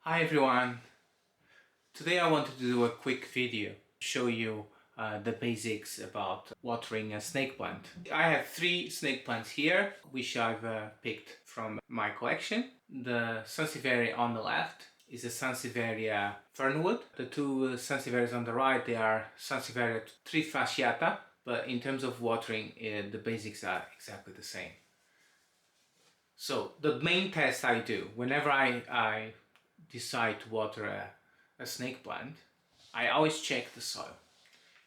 Hi everyone! Today I wanted to do a quick video to show you the basics about watering a snake plant. I have 3 snake plants here which I've picked from my collection. The Sansevieria on the left is a Sansevieria fernwood. The 2 Sansevierias on the right, they are Sansevieria trifasciata, but in terms of watering the basics are exactly the same. So the main test I do whenever I decide to water a snake plant, I always check the soil.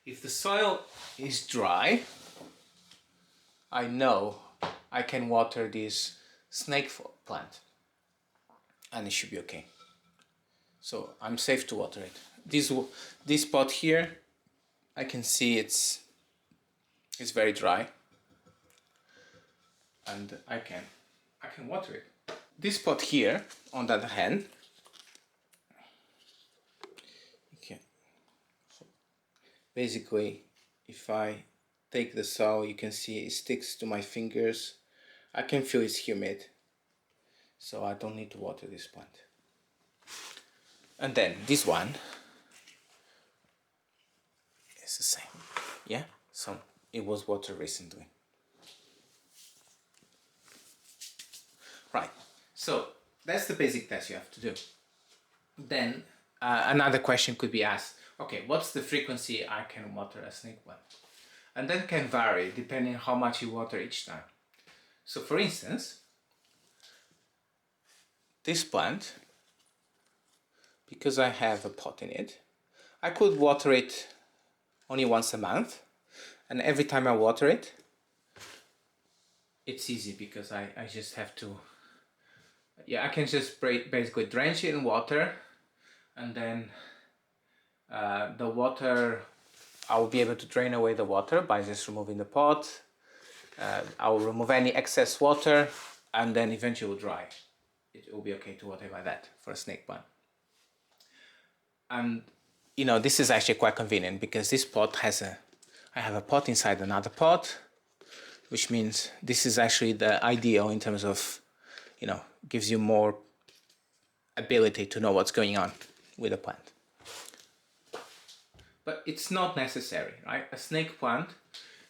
If the soil is dry, I know I can water this snake plant and it should be okay. So I'm safe to water it. This pot here, I can see it's very dry and I can water it. This pot here, on the other hand, basically, if I take the soil, you can see it sticks to my fingers. I can feel it's humid, so I don't need to water this plant. And then this one is the same, yeah? So it was watered recently. Right, so that's the basic test you have to do. Then another question could be asked, okay, what's the frequency I can water a snake plant? And that can vary depending on how much you water each time. So for instance, this plant, because I have a pot in it, I could water it only once a month, and every time I water it, it's easy because I just have to, I can just basically drench it in water, and then the water, I will be able to drain away the water by just removing the pot. I will remove any excess water and then eventually it will dry. It will be okay to water like that for a snake plant. And you know, this is actually quite convenient because this pot has I have a pot inside another pot, which means this is actually the ideal in terms of, you know, gives you more ability to know what's going on with the plant. But it's not necessary, right? A snake plant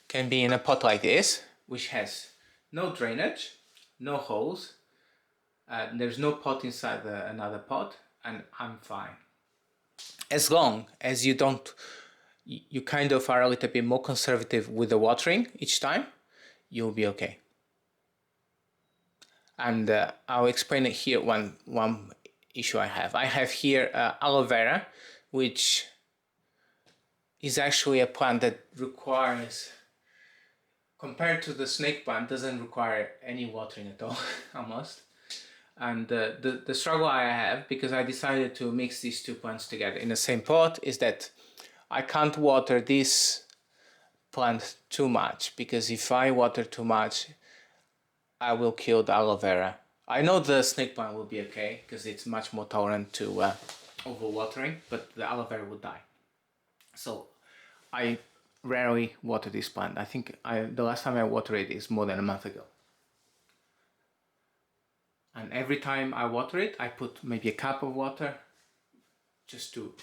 can be in a pot like this, which has no drainage, no holes, there's no pot inside another pot, and I'm fine. As long as you kind of are a little bit more conservative with the watering each time, you'll be okay. And I'll explain it here, one issue I have. I have here aloe vera, which is actually a plant that requires, compared to the snake plant, doesn't require any watering at all, almost. And the struggle I have, because I decided to mix these 2 plants together in the same pot, is that I can't water this plant too much, because if I water too much, I will kill the aloe vera. I know the snake plant will be okay, because it's much more tolerant to overwatering, but the aloe vera will die. So I rarely water this plant. I think the last time I watered it is more than a month ago. And every time I water it, I put maybe a cup of water just to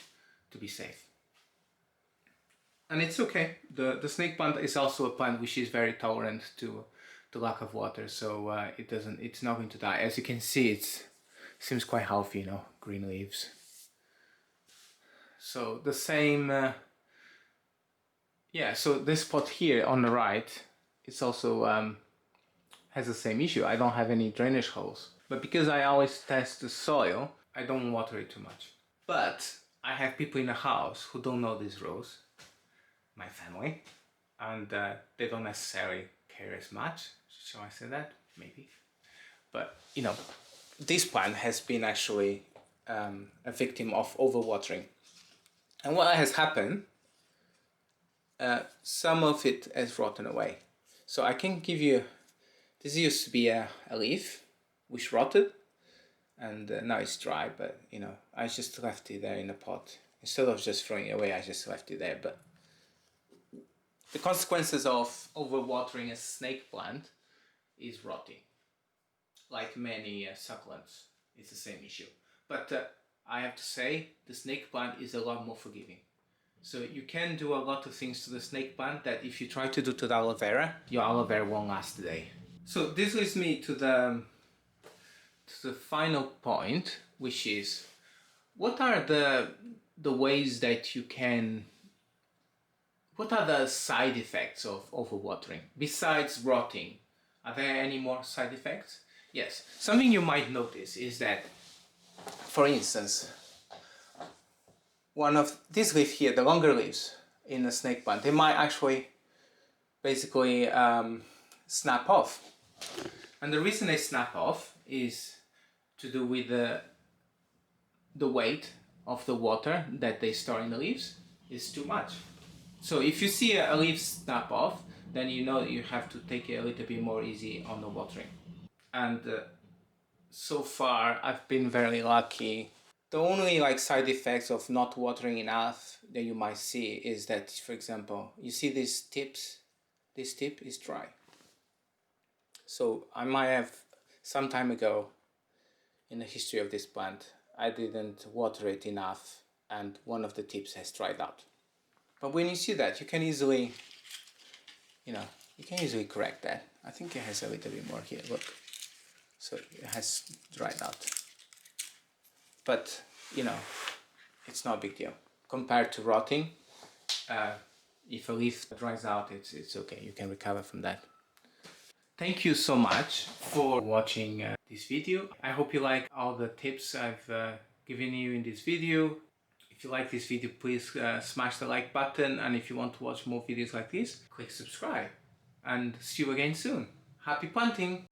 be safe. And it's okay. The snake plant is also a plant which is very tolerant to the lack of water, so it's not going to die. As you can see, it seems quite healthy, you know, green leaves. So the same, so this pot here on the right, it's also has the same issue. I don't have any drainage holes. But because I always test the soil, I don't water it too much. But I have people in the house who don't know these rules, my family, and they don't necessarily care as much. Shall I say that? Maybe. But, you know, this plant has been actually a victim of overwatering. And what has happened, some of it has rotten away. So I can give you, this used to be a leaf which rotted, and now it's dry, but you know, I just left it there in the pot. Instead of just throwing it away, I just left it there. But the consequences of overwatering a snake plant is rotting. Like many succulents, it's the same issue. But I have to say the snake plant is a lot more forgiving. So you can do a lot of things to the snake plant that if you try to do to the aloe vera, your aloe vera won't last a day. So this leads me to the final point, which is what are the ways that you can, what are the side effects of overwatering besides rotting? Are there any more side effects? Yes, something you might notice is that, for instance, one of these leaves here, the longer leaves in a snake plant, they might actually basically snap off. And the reason they snap off is to do with the weight of the water that they store in the leaves is too much. So if you see a leaf snap off, then you know you have to take it a little bit more easy on the watering. And so far I've been very lucky. The only side effects of not watering enough that you might see is that, for example, you see these tips, this tip is dry. So I might have, some time ago in the history of this plant, I didn't water it enough and one of the tips has dried out. But when you see that, you can easily, you can easily correct that. I think it has a little bit more here, look. So it has dried out. But, it's not a big deal. Compared to rotting, if a leaf dries out, it's okay, you can recover from that. Thank you so much for watching this video. I hope you like all the tips I've given you in this video. If you like this video, please smash the like button, and if you want to watch more videos like this, click subscribe. And see you again soon. Happy planting!